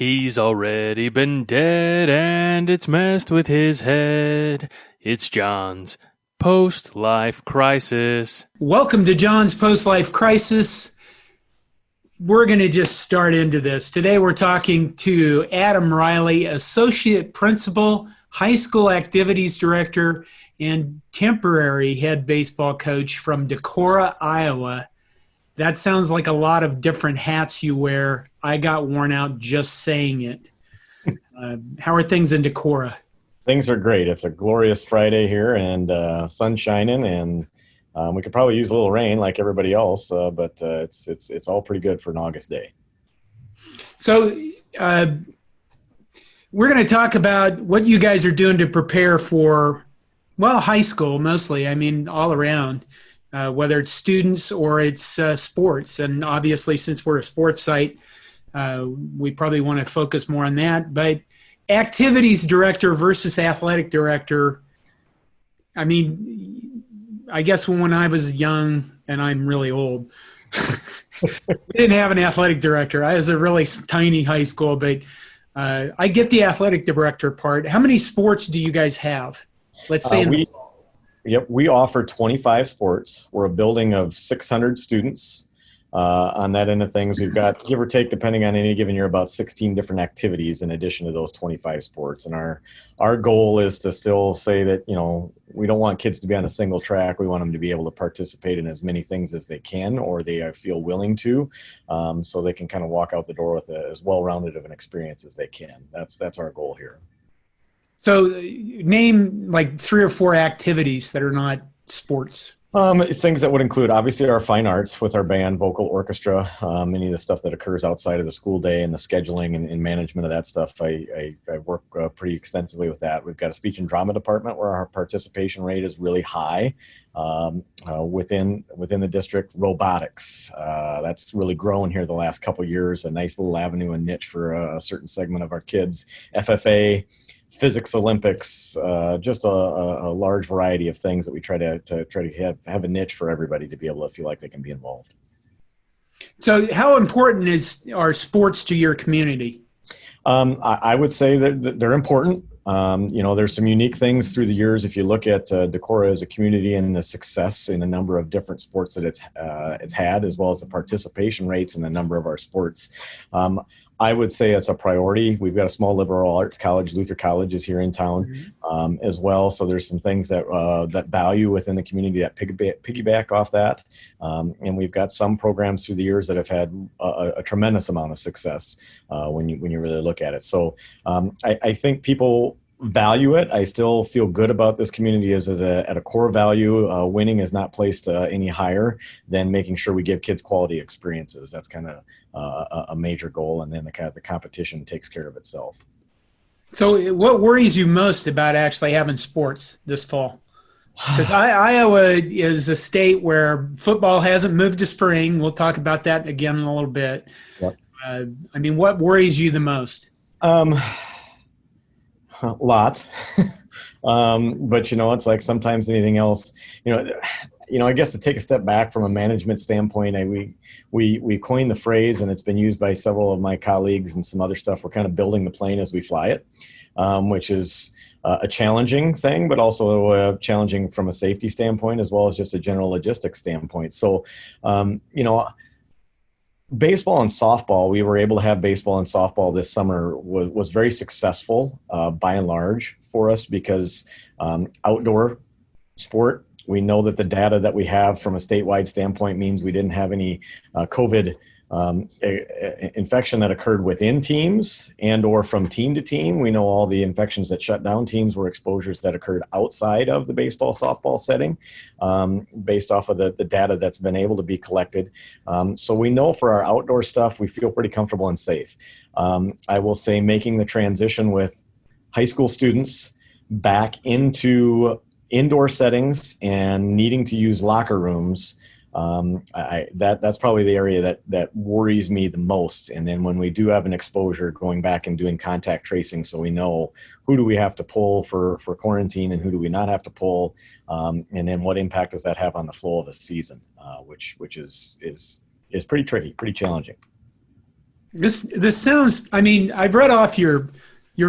He's already been dead and it's messed with his head. It's John's post-life crisis. Welcome to John's Post-Life Crisis. We're going to just start into this. Today we're talking to Adam Riley, Associate Principal, High School Activities Director, and temporary head baseball coach from Decorah, Iowa. That sounds like a lot of different hats you wear. I got worn out just saying it. How are things in Decorah? Things are great. It's a glorious Friday here and sun shining, and we could probably use a little rain like everybody else, but it's all pretty good for an August day. So we're going to talk about what you guys are doing to prepare for, well, high school mostly. I mean, all around. Whether it's students or it's sports. And obviously, since we're a sports site, we probably want to focus more on that. But activities director versus athletic director, I mean, I guess when I was young, and I'm really old, we didn't have an athletic director. I was a really tiny high school, but I get the athletic director part. How many sports do you guys have? Let's say we offer 25 sports. We're a building of 600 students. On that end of things, we've got, give or take, depending on any given year, about 16 different activities in addition to those 25 sports. And our goal is to still say that, you know, we don't want kids to be on a single track. We want them to be able to participate in as many things as they can or they feel willing to, so they can kind of walk out the door with as well-rounded of an experience as they can. That's our goal here. So name like 3 or 4 activities that are not sports. Things that would include, obviously, our fine arts with our band, vocal, orchestra, any of the stuff that occurs outside of the school day and the scheduling and management of that stuff. I work pretty extensively with that. We've got a speech and drama department where our participation rate is really high. Within the district, robotics. That's really grown here the last couple of years, a nice little avenue and niche for a certain segment of our kids. FFA, physics Olympics, just a large variety of things that we try to have a niche for everybody to be able to feel like they can be involved. So how important are sports to your community? I would say that they're important. There's some unique things through the years. If you look at Decorah as a community and the success in a number of different sports that it's had, as well as the participation rates in a number of our sports, I would say it's a priority. We've got a small liberal arts college, Luther College is here in town, as well. So there's some things that value within the community that piggyback off that. And we've got some programs through the years that have had a tremendous amount of success when you really look at it. So I think people value it. I still feel good about this community at a core value. Winning is not placed any higher than making sure we give kids quality experiences. That's kind of a major goal, and then the competition takes care of itself. So what worries you most about actually having sports this fall? Because Iowa is a state where football hasn't moved to spring. We'll talk about that again in a little bit. Yep. What worries you the most? Lots. But it's like sometimes anything else, I guess to take a step back from a management standpoint, we coined the phrase, and it's been used by several of my colleagues and some other stuff. We're kind of building the plane as we fly it, which is a challenging thing, but also challenging from a safety standpoint, as well as just a general logistics standpoint. So, baseball and softball, we were able to have baseball and softball this summer was very successful by and large for us because outdoor sport, we know that the data that we have from a statewide standpoint means we didn't have any COVID infection that occurred within teams and or from team to team. We know all the infections that shut down teams were exposures that occurred outside of the baseball softball setting, based off of the data that's been able to be collected. So we know for our outdoor stuff, we feel pretty comfortable and safe. I will say making the transition with high school students back into indoor settings and needing to use locker rooms, that's probably the area that worries me the most. And then when we do have an exposure, going back and doing contact tracing so we know who do we have to pull for quarantine and who do we not have to pull, and then what impact does that have on the flow of a season, which is pretty tricky, pretty challenging. This sounds, I mean, I've read off your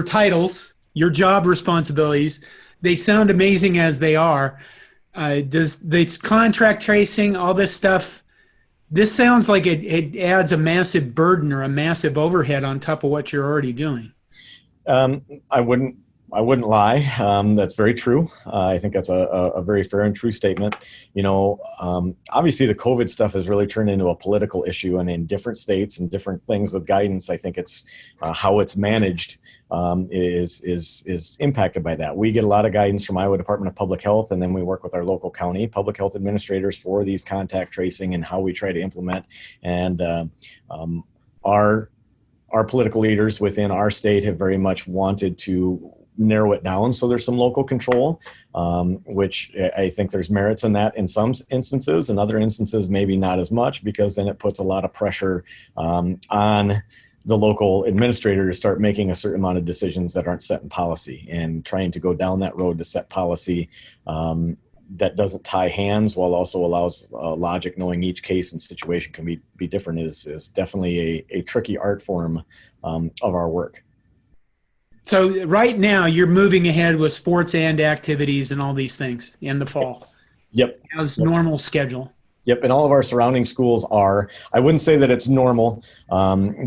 titles, your job responsibilities. They sound amazing as they are. Does this contract tracing, all this stuff, this sounds like it adds a massive burden or a massive overhead on top of what you're already doing. I wouldn't lie. That's very true. I think that's a very fair and true statement. Obviously the COVID stuff has really turned into a political issue, and in different states and different things with guidance, I think it's how it's managed is impacted by that. We get a lot of guidance from Iowa Department of Public Health, and then we work with our local county public health administrators for these contact tracing and how we try to implement. And our political leaders within our state have very much wanted to narrow it down so there's some local control, which I think there's merits in that in some instances. In other instances, maybe not as much, because then it puts a lot of pressure on the local administrator to start making a certain amount of decisions that aren't set in policy, and trying to go down that road to set policy that doesn't tie hands while also allows logic, knowing each case and situation can be different, is definitely a tricky art form of our work. So right now you're moving ahead with sports and activities and all these things in the fall. Yep. As normal schedule. Yep, and all of our surrounding schools are. I wouldn't say that it's normal. When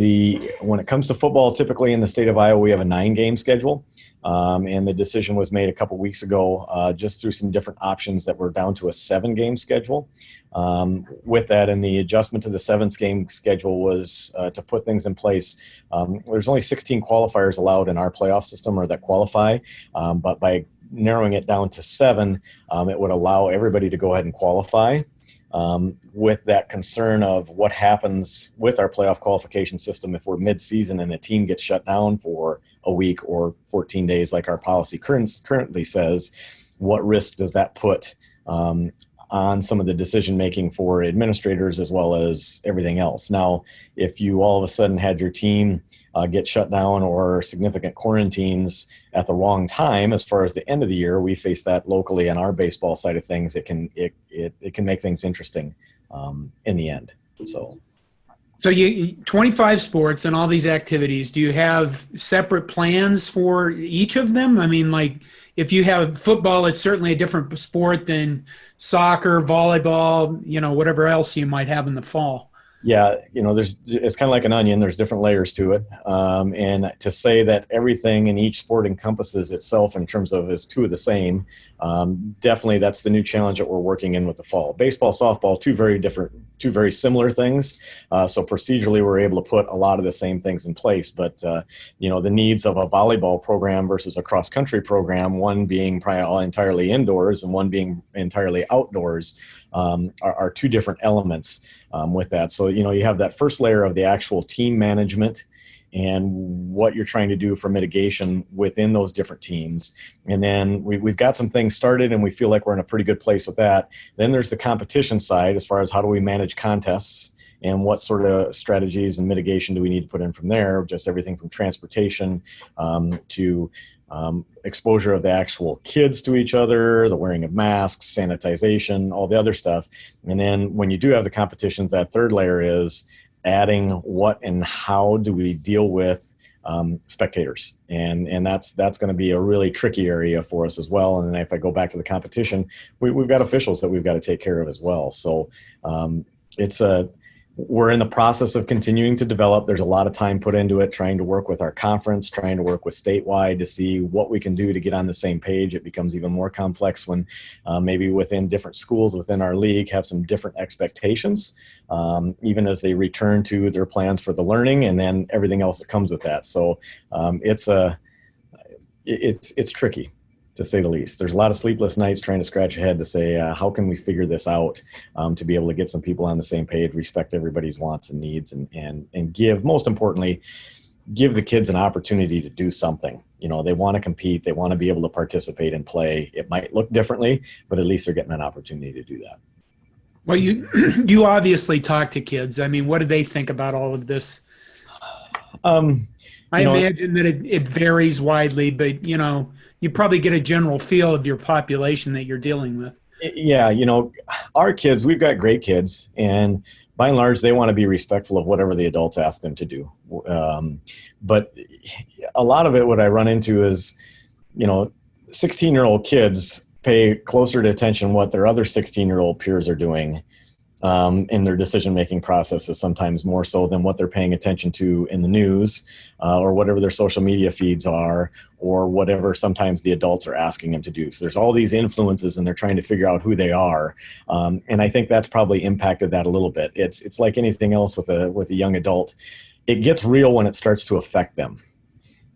it comes to football, typically in the state of Iowa, we have a 9-game schedule, and the decision was made a couple weeks ago, just through some different options, that we're down to a 7-game schedule. With that, and the adjustment to the 7th-game schedule was to put things in place. There's only 16 qualifiers allowed in our playoff system, or that qualify, but by narrowing it down to 7, it would allow everybody to go ahead and qualify. With that concern of what happens with our playoff qualification system if we're mid-season and a team gets shut down for a week or 14 days, like our policy currently says, what risk does that put on some of the decision-making for administrators as well as everything else? Now, if you all of a sudden had your team get shut down or significant quarantines at the wrong time, as far as the end of the year, we face that locally on our baseball side of things. It can make things interesting in the end. So you 25 sports and all these activities. Do you have separate plans for each of them? I mean, like if you have football, it's certainly a different sport than soccer, volleyball, whatever else you might have in the fall. Yeah, it's kind of like an onion. There's different layers to it. And to say that everything in each sport encompasses itself in terms of is two of the same, definitely that's the new challenge that we're working in with the fall. Baseball, softball, two very similar things. So procedurally, we're able to put a lot of the same things in place. But, the needs of a volleyball program versus a cross-country program, one being probably entirely indoors and one being entirely outdoors, are two different elements with that. So, you have that first layer of the actual team management and what you're trying to do for mitigation within those different teams. And then we've got some things started and we feel like we're in a pretty good place with that. Then there's the competition side, as far as how do we manage contests and what sort of strategies and mitigation do we need to put in from there. Just everything from transportation to exposure of the actual kids to each other, the wearing of masks, sanitization, all the other stuff. And then when you do have the competitions, that third layer is adding what and how do we deal with spectators. And that's going to be a really tricky area for us as well. And then if I go back to the competition, we've got officials that we've got to take care of as well. So we're in the process of continuing to develop. There's a lot of time put into it, trying to work with our conference, trying to work with statewide to see what we can do to get on the same page. It becomes even more complex when maybe within different schools within our league have some different expectations, even as they return to their plans for the learning and then everything else that comes with that. So it's tricky, to say the least. There's a lot of sleepless nights trying to scratch ahead to say, how can we figure this out to be able to get some people on the same page, respect everybody's wants and needs, and give, most importantly, give the kids an opportunity to do something. They want to compete. They want to be able to participate and play. It might look differently, but at least they're getting an opportunity to do that. Well, you obviously talk to kids. I mean, what do they think about all of this? I imagine that it varies widely, but, you probably get a general feel of your population that you're dealing with. Yeah, our kids, we've got great kids, and by and large, they want to be respectful of whatever the adults ask them to do. But a lot of it, what I run into is, 16-year-old kids pay closer to attention what their other 16-year-old peers are doing in their decision-making processes, sometimes more so than what they're paying attention to in the news or whatever their social media feeds are, or whatever sometimes the adults are asking them to do. So there's all these influences, and they're trying to figure out who they are. And I think that's probably impacted that a little bit. It's like anything else with a young adult. It gets real when it starts to affect them.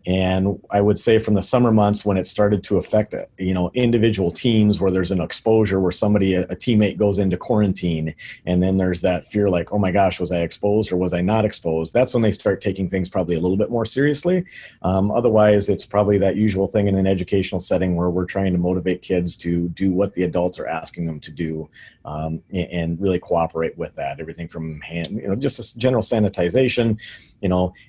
And I would say from the summer months when it started to affect, individual teams where there's an exposure where a teammate goes into quarantine, and then there's that fear like, oh my gosh, was I exposed or was I not exposed? That's when they start taking things probably a little bit more seriously. Otherwise, it's probably that usual thing in an educational setting where we're trying to motivate kids to do what the adults are asking them to do, and really cooperate with that. Everything from just this general sanitization.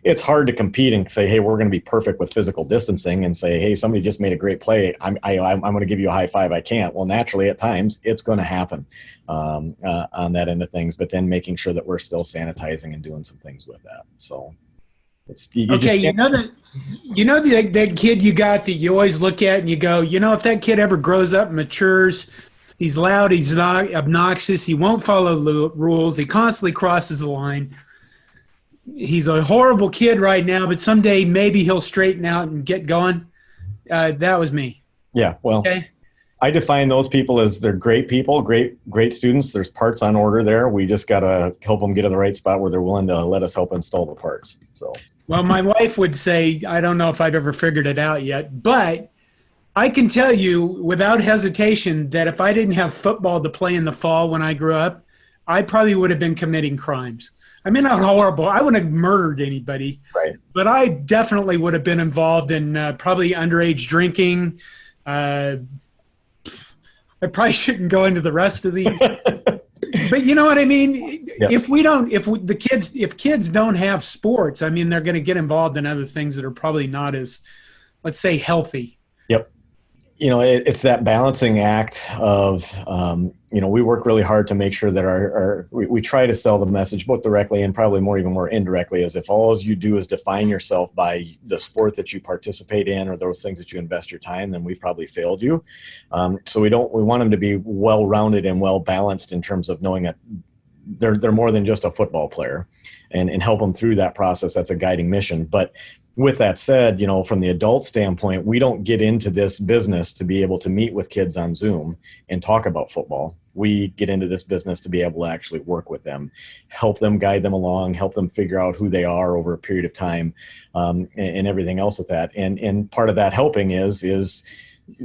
It's hard to compete and say, hey, we're going to be perfect with physical distancing, and say, hey, somebody just made a great play, I'm going to give you a high five. I can't. Well, naturally, at times, it's going to happen on that end of things. But then making sure that we're still sanitizing and doing some things with that. So, that kid you got that you always look at and you go, if that kid ever grows up and matures, he's loud, he's not obnoxious, he won't follow the rules, he constantly crosses the line. He's a horrible kid right now, but someday maybe he'll straighten out and get going. That was me. Yeah, well, okay. I define those people as they're great people, great students. There's parts on order there. We just got to help them get in the right spot where they're willing to let us help install the parts. So, well, my wife would say, I don't know if I've ever figured it out yet, but I can tell you without hesitation that if I didn't have football to play in the fall when I grew up, I probably would have been committing crimes. I mean, not horrible. I wouldn't have murdered anybody, right? But I definitely would have been involved in probably underage drinking. I probably shouldn't go into the rest of these, but you know what I mean? Yep. If kids don't have sports, I mean, they're going to get involved in other things that are probably not as, let's say, healthy. Yep. It's that balancing act of, we work really hard to make sure that we try to sell the message both directly and probably even more indirectly, as if all you do is define yourself by the sport that you participate in or those things that you invest your time, then we've probably failed you. So we want them to be well-rounded and well-balanced in terms of knowing that they're more than just a football player, and help them through that process. That's a guiding mission. But with that said, from the adult standpoint, we don't get into this business to be able to meet with kids on Zoom and talk about football. We get into this business to be able to actually work with them, help them, guide them along, help them figure out who they are over a period of time, and everything else with that. And part of that helping is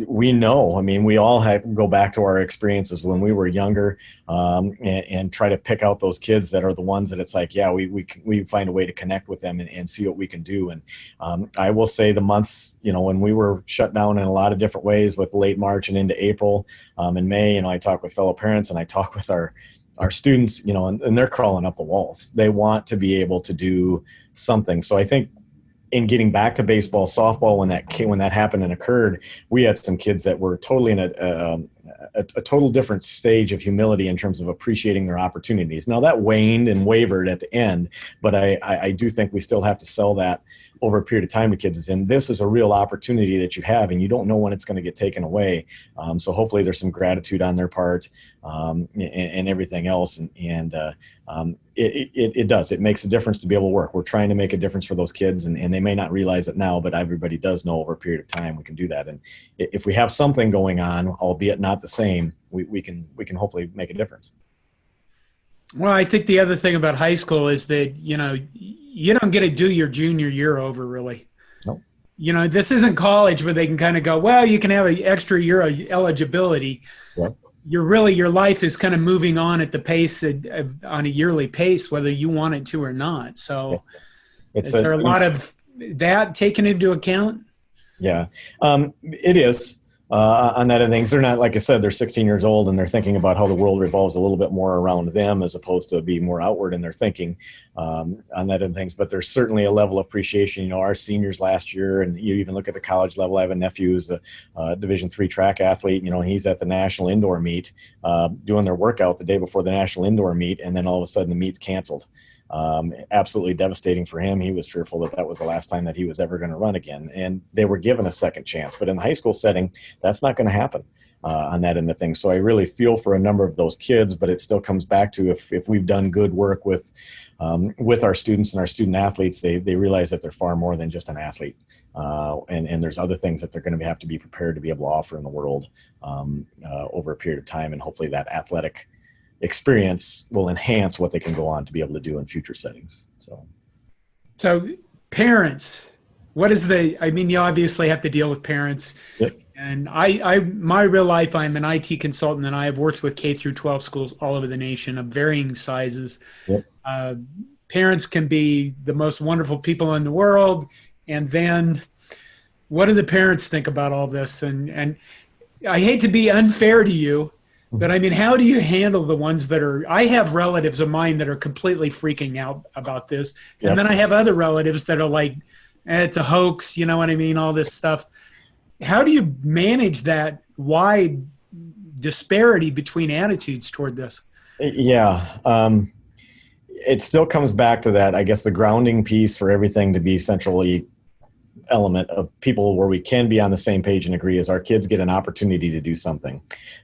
we know, we all go back to our experiences when we were younger, and try to pick out those kids that are the ones that it's like, yeah, we find a way to connect with them and see what we can do. And I will say the months, when we were shut down in a lot of different ways with late March and into April, and May, I talk with fellow parents and I talk with our students, and they're crawling up the walls. They want to be able to do something. So I think, in getting back to baseball, softball, when that happened and occurred, we had some kids that were totally in a total different stage of humility in terms of appreciating their opportunities. Now that waned and wavered at the end, but I do think we still have to sell that over a period of time to kids. And this is a real opportunity that you have, and you don't know when it's going to get taken away. So hopefully there's some gratitude on their part, and everything else. It does. It makes a difference to be able to work. We're trying to make a difference for those kids, and they may not realize it now, but everybody does know over a period of time we can do that. And if we have something going on, albeit not the same, we can hopefully make a difference. Well, I think the other thing about high school is that, you don't get to do your junior year over, really. Nope. This isn't college where they can kind of go, well, you can have an extra year of eligibility. Yep. Your life is kind of moving on at the pace on a yearly pace, whether you want it to or not. So is there a lot of that taken into account? Yeah, it is. on that and things. They're not, like I said, they're 16 years old and they're thinking about how the world revolves a little bit more around them as opposed to be more outward in their thinking on that and things. But there's certainly a level of appreciation. You know, our seniors last year, and you even look at the college level. I have a nephew who's a Division III track athlete. You know, he's at the national indoor meet doing their workout the day before the national indoor meet, and then all of a sudden the meet's canceled. Absolutely devastating for him. He was fearful that that was the last time that he was ever going to run again, and they were given a second chance. But in the high school setting, that's not going to happen on that end of things. So I really feel for a number of those kids, but it still comes back to if we've done good work with our students and our student athletes, they realize that they're far more than just an athlete. And there's other things that they're going to have to be prepared to be able to offer in the world over a period of time, and hopefully that athletic experience will enhance what they can go on to be able to do in future settings. So parents, I mean, you obviously have to deal with parents. Yep. And my real life, I'm an IT consultant, and I have worked with K through 12 schools all over the nation of varying sizes. Yep. Parents can be the most wonderful people in the world. And then what do the parents think about all this? And I hate to be unfair to you, but I mean, how do you handle the ones I have relatives of mine that are completely freaking out about this. And Yep. then I have other relatives that are like, it's a hoax, you know what I mean? All this stuff. How do you manage that wide disparity between attitudes toward this? Yeah. It still comes back to that, I guess, the grounding piece for everything to be centrally element of people where we can be on the same page and agree is our kids get an opportunity to do something.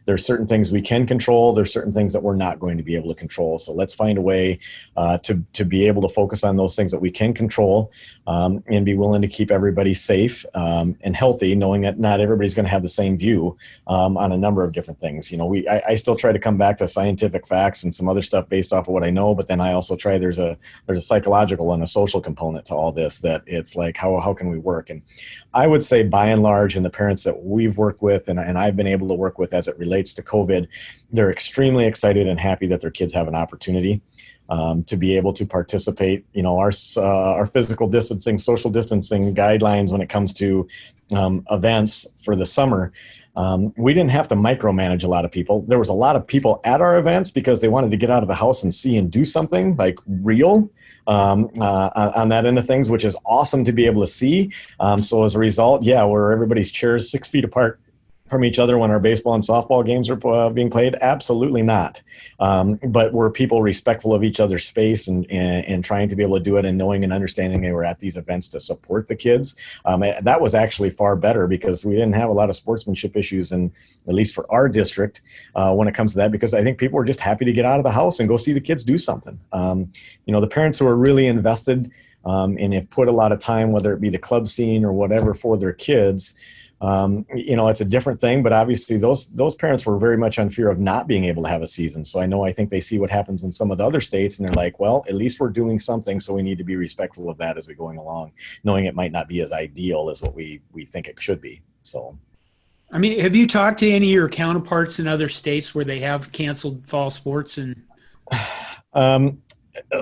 There's certain things we can control. There's certain things that we're not going to be able to control. So let's find a way to be able to focus on those things that we can control and be willing to keep everybody safe and healthy, knowing that not everybody's going to have the same view on a number of different things. You know, I still try to come back to scientific facts and some other stuff based off of what I know, but then I also try, there's a psychological and a social component to all this, that it's like, how can we work? And I would say by and large, and the parents that we've worked with and I've been able to work with as it relates to COVID, they're extremely excited and happy that their kids have an opportunity to be able to participate. You know, our physical distancing, social distancing guidelines when it comes to events for the summer, we didn't have to micromanage a lot of people. There was a lot of people at our events because they wanted to get out of the house and see and do something like real on that end of things, which is awesome to be able to see. So as a result, were everybody's chairs 6 feet apart from each other when our baseball and softball games are being played? Absolutely not. But were people respectful of each other's space and trying to be able to do it and knowing and understanding they were at these events to support the kids? That was actually far better because we didn't have a lot of sportsmanship issues, and at least for our district when it comes to that, because I think people were just happy to get out of the house and go see the kids do something. You know, the parents who are really invested and have put a lot of time, whether it be the club scene or whatever, for their kids, you know, it's a different thing, but obviously those parents were very much on fear of not being able to have a season. So I think they see what happens in some of the other states and they're like, well, at least we're doing something. So we need to be respectful of that as we're going along, knowing it might not be as ideal as what we think it should be. So, I mean, have you talked to any of your counterparts in other states where they have canceled fall sports? And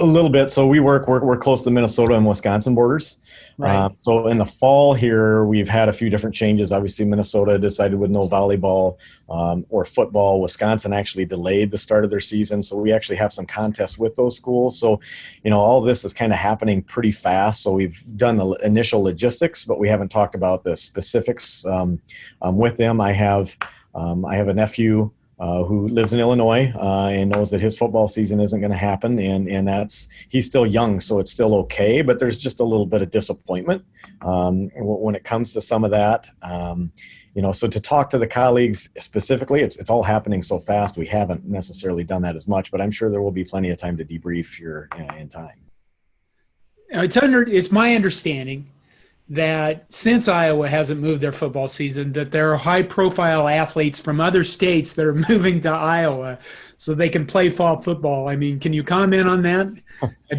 a little bit. So we're close to the Minnesota and Wisconsin borders. Right. So in the fall here, we've had a few different changes. Obviously, Minnesota decided with no volleyball or football. Wisconsin actually delayed the start of their season. So we actually have some contests with those schools. So, you know, all this is kind of happening pretty fast. So we've done the initial logistics, but we haven't talked about the specifics with them. I have a nephew who lives in Illinois and knows that his football season isn't going to happen, and he's still young, so it's still okay. But there's just a little bit of disappointment when it comes to some of that. You know, so to talk to the colleagues specifically, it's all happening so fast. We haven't necessarily done that as much, but I'm sure there will be plenty of time to debrief here in time. It's my understanding that since Iowa hasn't moved their football season, that there are high-profile athletes from other states that are moving to Iowa so they can play fall football. I mean, can you comment on that?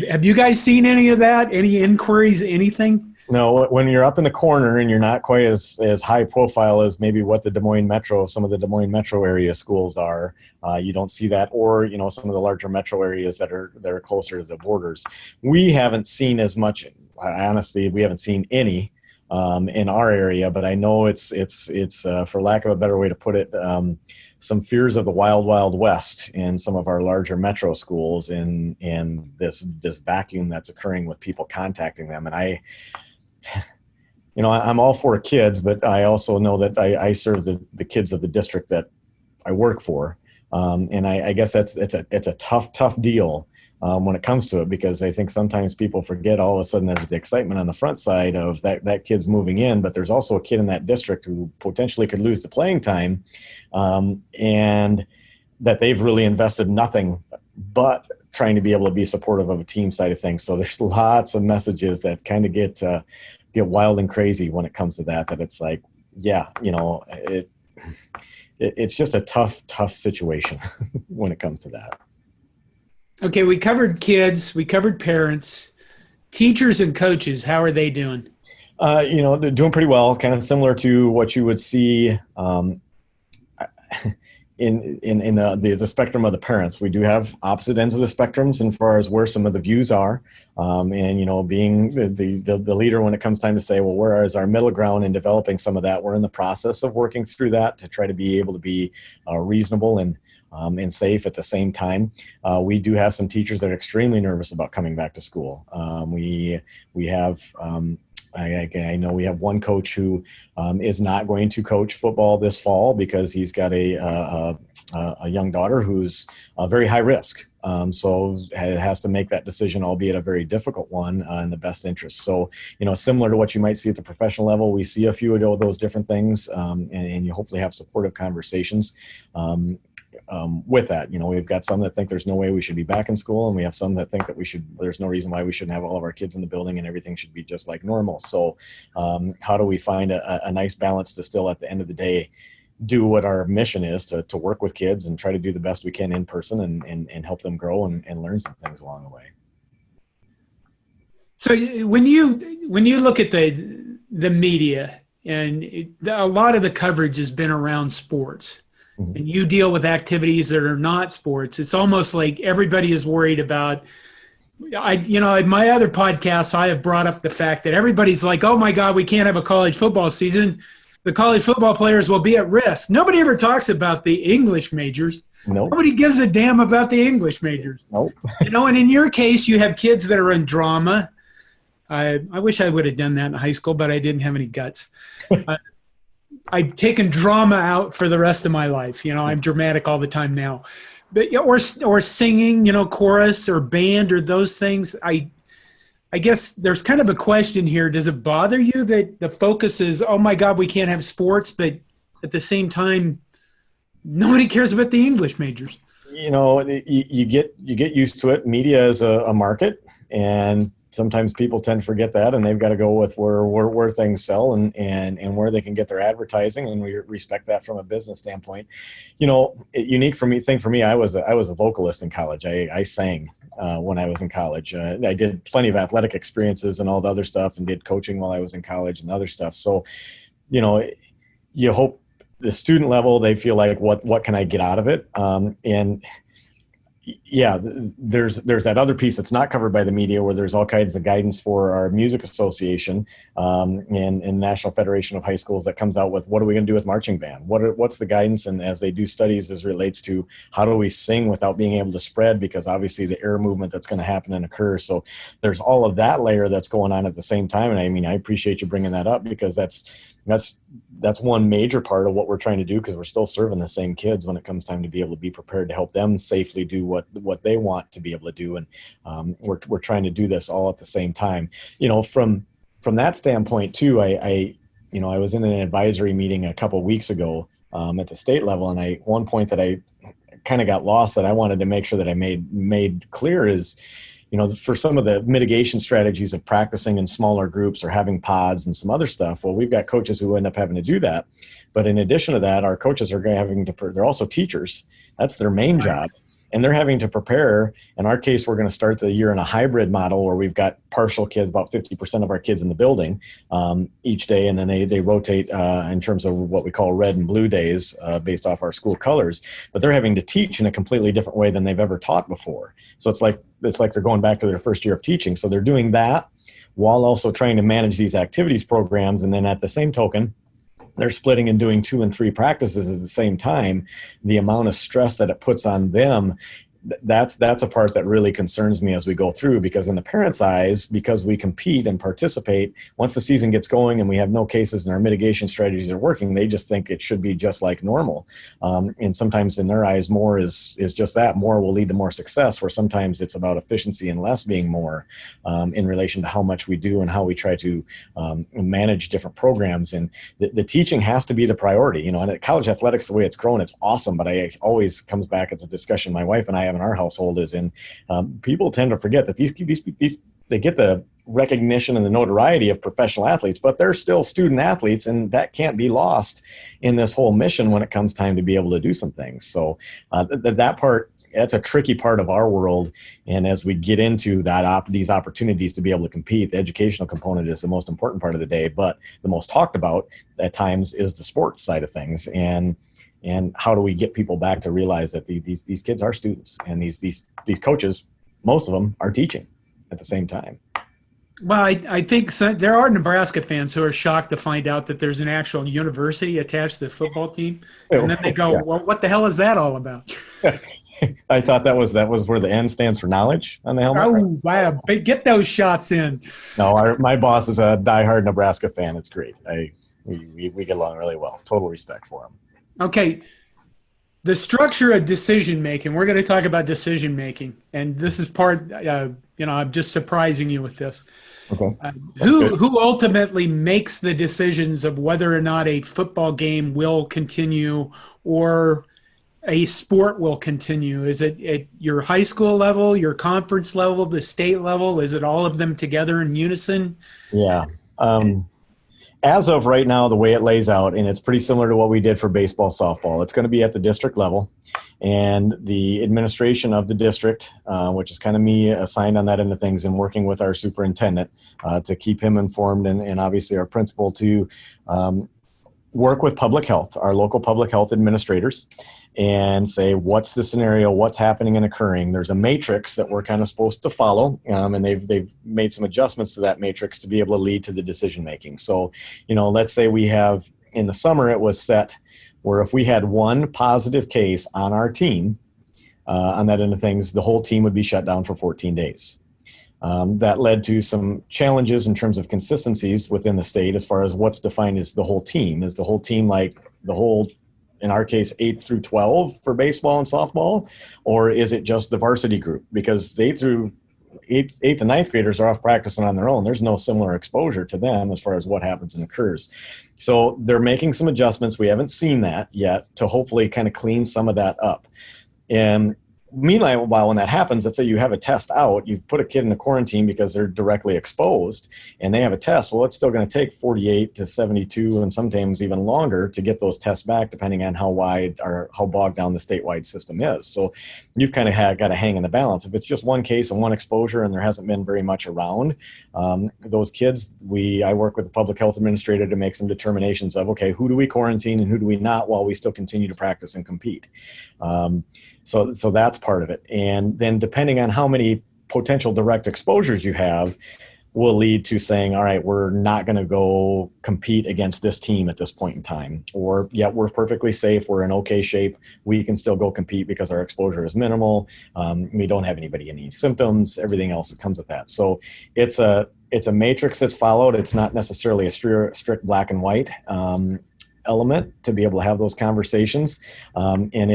Have you guys seen any of that? Any inquiries, anything? No, when you're up in the corner and you're not quite as high profile as maybe what some of the Des Moines Metro area schools are, you don't see that, or, you know, some of the larger metro areas that are closer to the borders. We haven't seen as much. Honestly, we haven't seen any in our area, but I know it's for lack of a better way to put it, some fears of the wild, wild west in some of our larger metro schools in this vacuum that's occurring with people contacting them. And I'm all for kids, but I also know that I serve the kids of the district that I work for. And I guess it's a tough deal when it comes to it, because I think sometimes people forget all of a sudden there's the excitement on the front side of that kid's moving in, but there's also a kid in that district who potentially could lose the playing time, and that they've really invested nothing but trying to be able to be supportive of a team side of things. So there's lots of messages that kind of get wild and crazy when it comes to that it's like, yeah, it's just a tough situation when it comes to that. Okay, we covered kids, we covered parents, teachers and coaches. How are they doing? They're doing pretty well, kind of similar to what you would see in the spectrum of the parents. We do have opposite ends of the spectrums as far as where some of the views are. Being the leader when it comes time to say, well, where is our middle ground in developing some of that? We're in the process of working through that to try to be able to be reasonable and safe at the same time. We do have some teachers that are extremely nervous about coming back to school. We have I know we have one coach who is not going to coach football this fall because he's got a young daughter who's very high risk. So it has to make that decision, albeit a very difficult one, in the best interest. So, similar to what you might see at the professional level, we see a few of those different things, and you hopefully have supportive conversations with that. We've got some that think there's no way we should be back in school, and we have some that think that there's no reason why we shouldn't have all of our kids in the building and everything should be just like normal. So how do we find a nice balance to still, at the end of the day, do what our mission is, to work with kids and try to do the best we can in person and help them grow and learn some things along the way. So when you look at the media, and a lot of the coverage has been around sports, mm-hmm. and you deal with activities that are not sports, it's almost like everybody is worried about. In my other podcasts, I have brought up the fact that everybody's like, oh my God, we can't have a college football season. The college football players will be at risk. Nobody ever talks about the English majors. Nope. Nobody gives a damn about the English majors. Nope. And in your case, you have kids that are in drama. I wish I would have done that in high school, but I didn't have any guts. I've taken drama out for the rest of my life. I'm dramatic all the time now. But or singing, chorus or band or those things. I guess there's kind of a question here. Does it bother you that the focus is, oh my God, we can't have sports, but at the same time, nobody cares about the English majors? You get used to it. Media is a market, and sometimes people tend to forget that, and they've got to go with where things sell and where they can get their advertising, and we respect that from a business standpoint. Unique thing for me, I was a vocalist in college. I sang when I was in college. I did plenty of athletic experiences and all the other stuff, and did coaching while I was in college and other stuff. So, you hope the student level, they feel like, what can I get out of it? And yeah, there's that other piece that's not covered by the media, where there's all kinds of guidance for our music association and National Federation of High Schools that comes out with, what are we going to do with marching band? What's the guidance? And as they do studies as relates to how do we sing without being able to spread, because obviously the air movement that's going to happen and occur. So there's all of that layer that's going on at the same time. And I appreciate you bringing that up, because that's one major part of what we're trying to do, because we're still serving the same kids when it comes time to be able to be prepared to help them safely do what they want to be able to do. And we're trying to do this all at the same time. From that standpoint too, I was in an advisory meeting a couple of weeks ago at the state level, and one point that I kind of got lost that I wanted to make sure that I made clear is, for some of the mitigation strategies of practicing in smaller groups or having pods and some other stuff, well, we've got coaches who end up having to do that. But in addition to that, our coaches are they're also teachers. That's their main job. And they're having to prepare. In our case, we're going to start the year in a hybrid model where we've got partial kids, about 50% of our kids in the building each day. And then they rotate in terms of what we call red and blue days based off our school colors. But they're having to teach in a completely different way than they've ever taught before. So it's like they're going back to their first year of teaching. So they're doing that while also trying to manage these activities programs. And then at the same token, they're splitting and doing 2 and 3 practices at the same time. The amount of stress that it puts on them, that's a part that really concerns me as we go through, because in the parents' eyes, because we compete and participate, once the season gets going and we have no cases and our mitigation strategies are working, they just think it should be just like normal. And sometimes in their eyes, more is just that. More will lead to more success, where sometimes it's about efficiency and less being more, in relation to how much we do and how we try to manage different programs. And the teaching has to be the priority. You know, and at college athletics, the way it's grown, it's awesome, but it always comes back, it's a discussion my wife and I have in our household, is people tend to forget that these they get the recognition and the notoriety of professional athletes, but they're still student athletes, and that can't be lost in this whole mission when it comes time to be able to do some things. So that part, that's a tricky part of our world. And as we get into that these opportunities to be able to compete, the educational component is the most important part of the day, but the most talked about at times is the sports side of things. And how do we get people back to realize that these kids are students, and these coaches, most of them, are teaching at the same time. Well, I think there are Nebraska fans who are shocked to find out that there's an actual university attached to the football team, and then they go, "Well, what the hell is that all about?" I thought that was where the N stands for knowledge on the helmet. Oh, wow! Get those shots in. No, my boss is a diehard Nebraska fan. It's great. We get along really well. Total respect for him. Okay, the structure of decision-making, we're going to talk about decision-making, and this is part, I'm just surprising you with this. Okay. Who ultimately makes the decisions of whether or not a football game will continue or a sport will continue? Is it at your high school level, your conference level, the state level? Is it all of them together in unison? Yeah. As of right now, the way it lays out, and it's pretty similar to what we did for baseball, softball, it's going to be at the district level, and the administration of the district, which is kind of me assigned on that end of things, and working with our superintendent to keep him informed, and obviously our principal to work with public health, our local public health administrators, and say, what's the scenario, what's happening and occurring. There's a matrix that we're kind of supposed to follow, and they've made some adjustments to that matrix to be able to lead to the decision making. So, let's say we have, in the summer, it was set where if we had one positive case on our team, on that end of things, the whole team would be shut down for 14 days. That led to some challenges in terms of consistencies within the state as far as what's defined as the whole team. Is the whole team like the whole, in our case, 8 through 12 for baseball and softball, or is it just the varsity group? Because the 8th and 9th graders are off practicing on their own. There's no similar exposure to them as far as what happens and occurs. So they're making some adjustments. We haven't seen that yet to hopefully kind of clean some of that up. And meanwhile, when that happens, let's say you have a test out, you've put a kid in a quarantine because they're directly exposed, and they have a test. Well, it's still going to take 48 to 72 and sometimes even longer to get those tests back, depending on how wide or how bogged down the statewide system is. So you've kind of got to hang in the balance. If it's just one case and one exposure and there hasn't been very much around, those kids, I work with the public health administrator to make some determinations of, okay, who do we quarantine and who do we not while we still continue to practice and compete. So that's part of it. And then depending on how many potential direct exposures you have will lead to saying, all right, we're not going to go compete against this team at this point in time. Or, yeah, we're perfectly safe. We're in okay shape. We can still go compete because our exposure is minimal. We don't have any symptoms, everything else that comes with that. So it's a matrix that's followed. It's not necessarily a strict black and white element to be able to have those conversations. And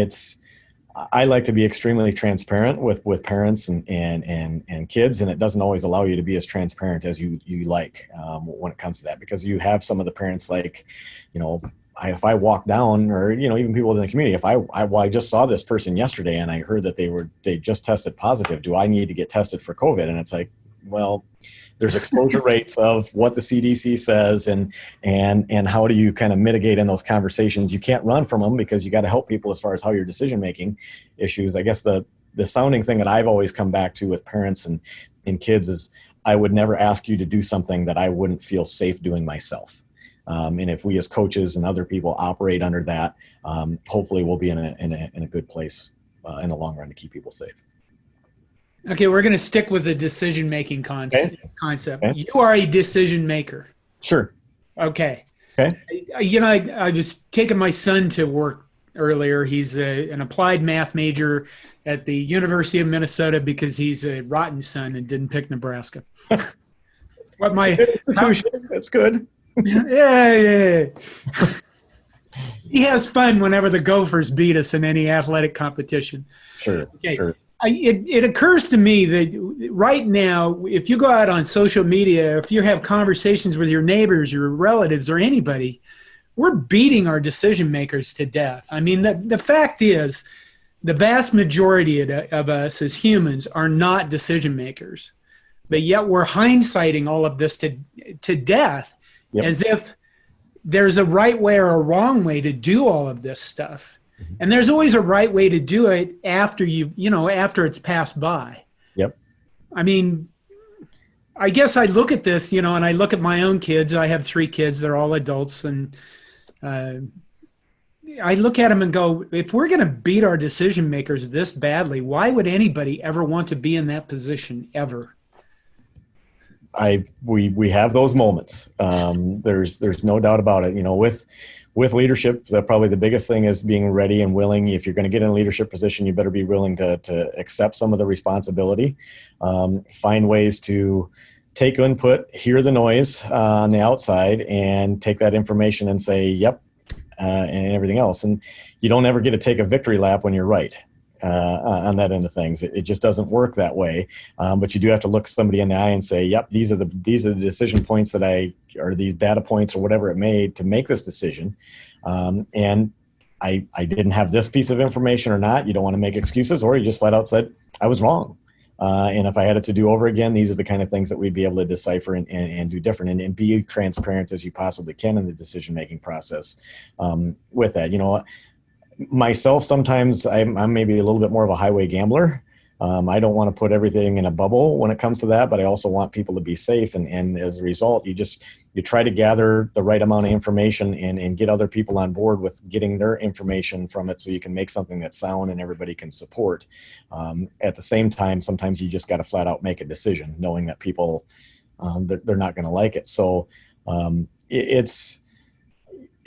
I like to be extremely transparent with parents and kids, and it doesn't always allow you to be as transparent as you like when it comes to that, because you have some of the parents like, if I walk down, or even people in the community, if I just saw this person yesterday and I heard that they just tested positive, do I need to get tested for COVID? And it's like, well, there's exposure rates of what the CDC says, and how do you kind of mitigate in those conversations? You can't run from them because you got to help people as far as how your decision-making issues. I guess the sounding thing that I've always come back to with parents and kids is, I would never ask you to do something that I wouldn't feel safe doing myself. And if we as coaches and other people operate under that, hopefully we'll be in a good place in the long run to keep people safe. Okay, we're going to stick with the decision-making concept. Okay. You are a decision maker. Sure. Okay. Okay. I was taking my son to work earlier. He's an applied math major at the University of Minnesota because he's a rotten son and didn't pick Nebraska. That's good. Yeah. He has fun whenever the Gophers beat us in any athletic competition. Sure. Okay. Sure. It occurs to me that right now, if you go out on social media, if you have conversations with your neighbors, your relatives, or anybody, we're beating our decision makers to death. I mean, the fact is, the vast majority of us as humans are not decision makers, but yet we're hindsighting all of this to death, as if there's a right way or a wrong way to do all of this stuff. And there's always a right way to do it after after it's passed by. Yep. I mean, I guess I look at this, and I look at my own kids. I have 3 kids. They're all adults. And I look at them and go, if we're going to beat our decision makers this badly, why would anybody ever want to be in that position ever? We have those moments. There's no doubt about it. With leadership, probably the biggest thing is being ready and willing. If you're going to get in a leadership position, you better be willing to accept some of the responsibility. Find ways to take input, hear the noise on the outside, and take that information and say, yep, and everything else. And you don't ever get to take a victory lap when you're right. On that end of things, it just doesn't work that way. But you do have to look somebody in the eye and say, "Yep, these are the decision points or these data points or whatever it made to make this decision." And I didn't have this piece of information or not. You don't want to make excuses, or you just flat out said, "I was wrong." And if I had it to do over again, these are the kind of things that we'd be able to decipher and do different and be transparent as you possibly can in the decision making process. With that, myself, sometimes I'm maybe a little bit more of a highway gambler. I don't want to put everything in a bubble when it comes to that, but I also want people to be safe. And as a result, you try to gather the right amount of information and get other people on board with getting their information from it so you can make something that's sound and everybody can support. At the same time, sometimes you just got to flat out make a decision knowing that people, they're not going to like it. So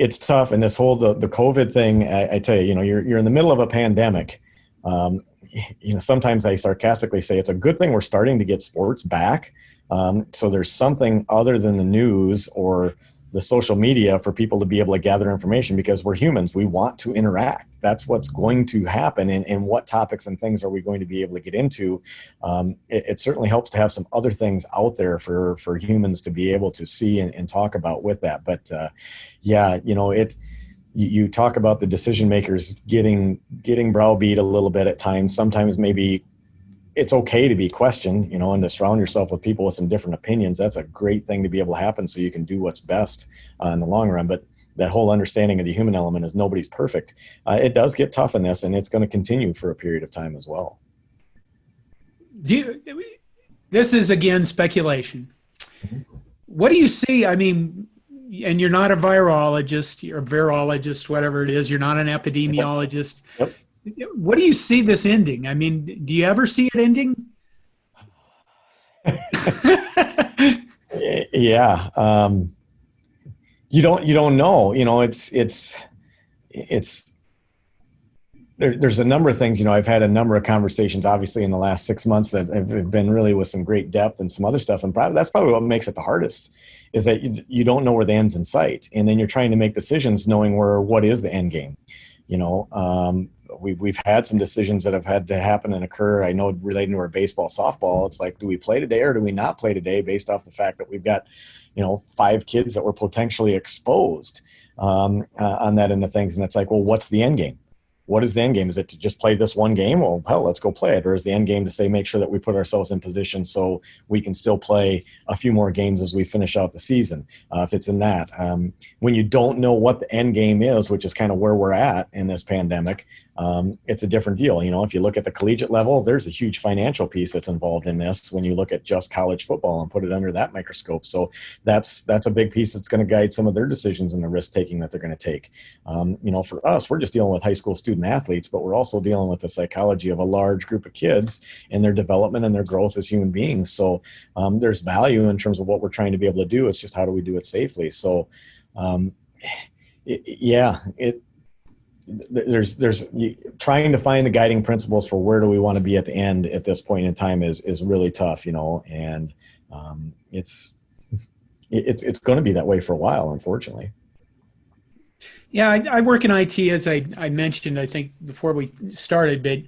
it's tough. And this whole, the COVID thing, I tell you, you're in the middle of a pandemic. Sometimes I sarcastically say it's a good thing we're starting to get sports back. So there's something other than the news or the social media for people to be able to gather information, because we're humans. We want to interact. That's what's going to happen. And what topics and things are we going to be able to get into? It certainly helps to have some other things out there for humans to be able to see and talk about with that. But you talk about the decision makers getting browbeat a little bit at times. Sometimes maybe it's okay to be questioned, and to surround yourself with people with some different opinions. That's a great thing to be able to happen so you can do what's best in the long run. But that whole understanding of the human element is nobody's perfect. It does get tough in this, and it's going to continue for a period of time as well. This is, again, speculation. Mm-hmm. What do you see? I mean, and you're not a virologist, you're a virologist, whatever it is. You're not an epidemiologist. Yep. What do you see this ending? I mean, do you ever see it ending? Yeah. You don't know, there's a number of things, I've had a number of conversations, obviously, in the last 6 months that have been really with some great depth and some other stuff. And that's probably what makes it the hardest, is that you don't know where the end's in sight. And then you're trying to make decisions knowing what is the end game. We've had some decisions that have had to happen and occur. I know relating to our baseball, softball, it's like, do we play today or do we not play today, based off the fact that we've got, 5 kids that were potentially exposed on that end of things. And it's like, well, what's the end game? What is the end game? Is it to just play this one game? Well, hell, let's go play it. Or is the end game to say, make sure that we put ourselves in position so we can still play a few more games as we finish out the season? If it's in that, when you don't know what the end game is, which is kind of where we're at in this pandemic, it's a different deal. If you look at the collegiate level, there's a huge financial piece that's involved in this when you look at just college football and put it under that microscope. So that's a big piece that's going to guide some of their decisions and the risk taking that they're going to take. For us, we're just dealing with high school students student athletes, but we're also dealing with the psychology of a large group of kids and their development and their growth as human beings. So there's value in terms of what we're trying to be able to do. It's just how do we do it safely? So there's trying to find the guiding principles for where do we want to be at the end at this point in time is really tough, and it's going to be that way for a while, unfortunately. Yeah, I work in IT, as I mentioned, I think before we started, but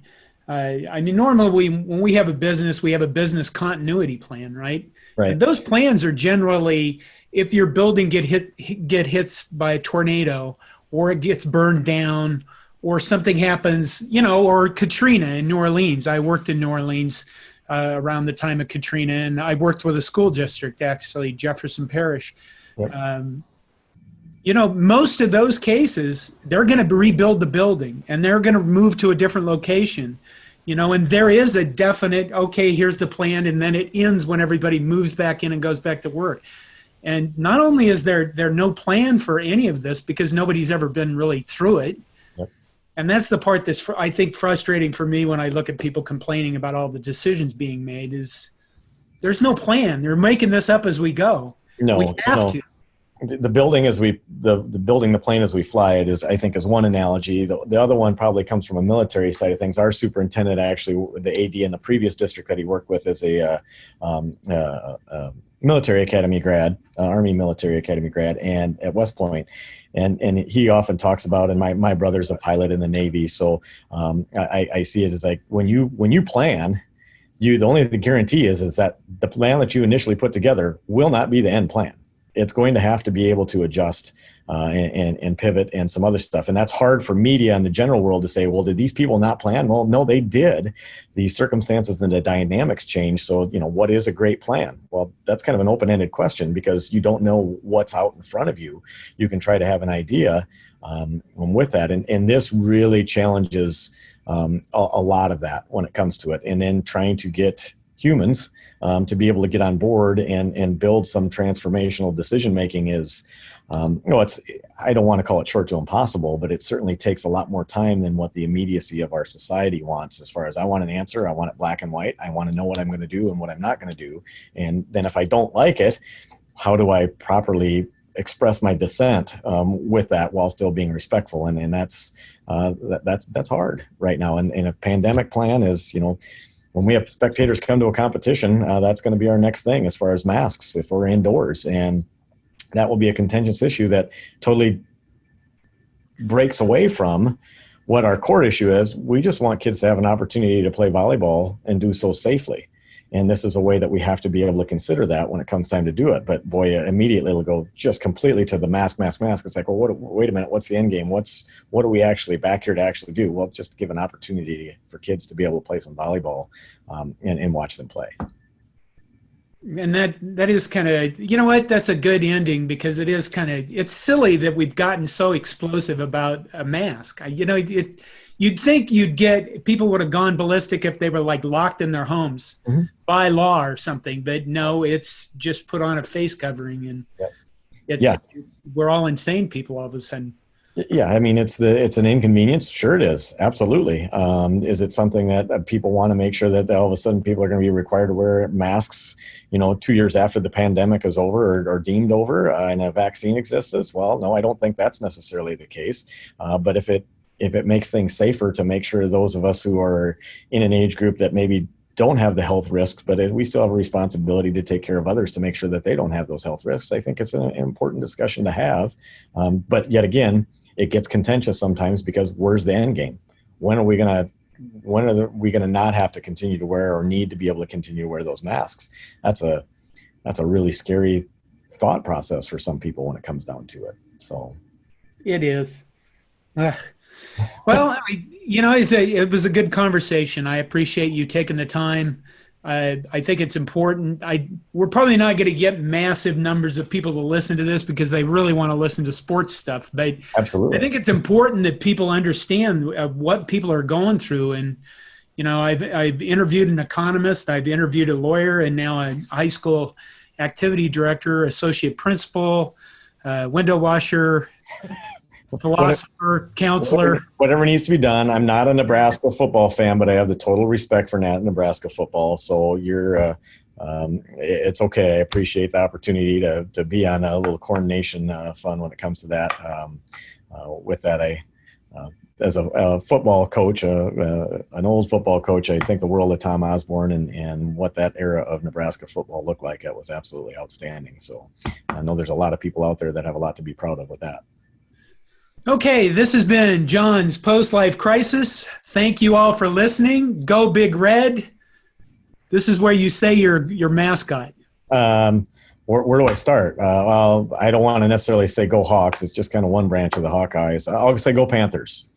normally when we have a business continuity plan, right? Right. And those plans are generally, if your building get hits by a tornado, or it gets burned down, or something happens, or Katrina in New Orleans. I worked in New Orleans around the time of Katrina, and I worked with a school district, actually, Jefferson Parish. Yep. Most of those cases, they're going to rebuild the building, and they're going to move to a different location, and there is a definite, okay, here's the plan, and then it ends when everybody moves back in and goes back to work. And not only is there no plan for any of this, because nobody's ever been really through it. Yep. And that's the part that's, I think, frustrating for me when I look at people complaining about all the decisions being made, is there's no plan. They're making this up as we go. We have to. The building the plane as we fly it is, I think, is one analogy. The other one probably comes from a military side of things. Our superintendent, actually, the AD in the previous district that he worked with, is a military academy grad, Army military academy grad, and at West Point. And he often talks about, and my brother's a pilot in the Navy, so I see it as like when you plan, the guarantee is that the plan that you initially put together will not be the end plan. It's going to have to be able to adjust and pivot and some other stuff. And that's hard for media and the general world to say, well, did these people not plan? Well, no, they did. The circumstances and the dynamics change. So, what is a great plan? Well, that's kind of an open-ended question, because you don't know what's out in front of you. You can try to have an idea with that. And this really challenges a lot of that when it comes to it. And then trying to get humans to be able to get on board and build some transformational decision making is, I don't want to call it short to impossible, but it certainly takes a lot more time than what the immediacy of our society wants. As far as, I want an answer, I want it black and white, I want to know what I'm going to do and what I'm not going to do, and then if I don't like it, how do I properly express my dissent with that while still being respectful? And that's hard right now. And a pandemic plan is, when we have spectators come to a competition, that's going to be our next thing as far as masks, if we're indoors. And that will be a contentious issue that totally breaks away from what our core issue is. We just want kids to have an opportunity to play volleyball and do so safely. And this is a way that we have to be able to consider that when it comes time to do it. But boy, immediately it'll go just completely to the mask. It's like, well, wait a minute, what's the end game? What are we actually back here to actually do? Well, just to give an opportunity for kids to be able to play some volleyball and watch them play. And that is kind of, that's a good ending, because it is it's silly that we've gotten so explosive about a mask. You'd think people would have gone ballistic if they were like locked in their homes by law or something, but no, it's just put on a face covering, and we're all insane people all of a sudden. Yeah, I mean, it's an inconvenience. Sure it is. Absolutely. Is it something that people want to make sure that all of a sudden people are going to be required to wear masks, 2 years after the pandemic is over or deemed over and a vaccine exists? Well, no, I don't think that's necessarily the case. But if it makes things safer to make sure those of us who are in an age group that maybe don't have the health risks, but we still have a responsibility to take care of others to make sure that they don't have those health risks, I think it's an important discussion to have. But yet again, it gets contentious sometimes, because where's the end game? When are we going to not have to continue to wear or need to be able to continue to wear those masks? That's a really scary thought process for some people when it comes down to it. So it is. Well, it was a good conversation. I appreciate you taking the time. I think it's important. We're probably not going to get massive numbers of people to listen to this because they really want to listen to sports stuff. But absolutely, I think it's important that people understand what people are going through. And I've interviewed an economist, I've interviewed a lawyer, and now a high school activity director, associate principal, window washer. philosopher, counselor. Whatever needs to be done. I'm not a Nebraska football fan, but I have the total respect for Nebraska football. So it's okay. I appreciate the opportunity to be on a little Corn Nation fun when it comes to that. With that, as a football coach, an old football coach, I think the world of Tom Osborne and what that era of Nebraska football looked like. It was absolutely outstanding. So I know there's a lot of people out there that have a lot to be proud of with that. Okay, this has been John's Post-Life Crisis. Thank you all for listening. Go Big Red. This is where you say your mascot. Where do I start? Well, I don't want to necessarily say go Hawks. It's just kind of one branch of the Hawkeyes. I'll say go Panthers.